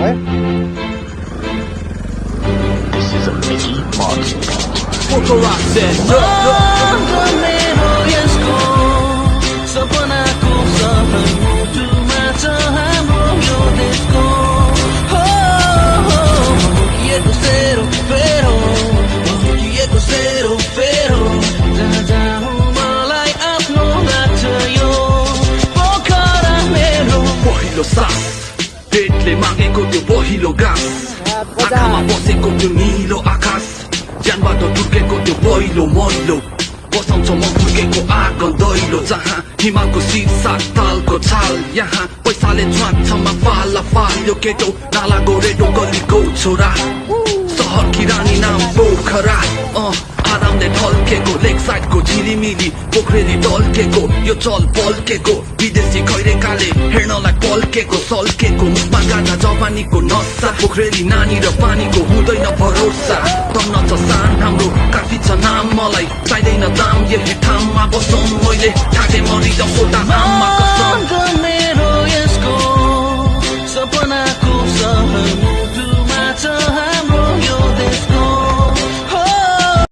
है This is a mini market. Poco Rock said, मेरो यसको सपनाको सहर मुटुमा छ हाम्रो यो देशको हुर्किएको सेरो फेरो जहाँ जाउँ मलाई आफ्नो लाग्छ यो पोखरा मेरो पहिलो सास पेटले मागेको त्यो पहिलो घाँस आँखामा बसेको त्यो निलो आकाश ज्यानबाट टुर्केको त्यो पहिलो मैलो बसाउँछ म फुर्केको आँगन दैलो जहाँ हिमालको शीर्षक तालको छाल यहाँ पैसाले छुवाच्छमा फाला फाल यो केटो नाला गोरेटो गलीको छोरा सहरकी रानी नाम पोखरा आरामले ढल्केको लेक साइडको झिलिमिली पोखरेली ढल्केको यो चल पल्केको विदेशी खैरेकाले हेर्नलाई पल्केको सल्केको मुखमा गाडा जवानीको नसा पोखरेली नानी र पानीको हुँदैन भरोसा तन्न छ सान हाम्रो काफी छ नाम मलाई चाहिँदैन दाम यही ठाउँमा बसौँ मैले ठाके मरिजाउँ सोधा आमा कसम मेरो यसको सपनाको सहर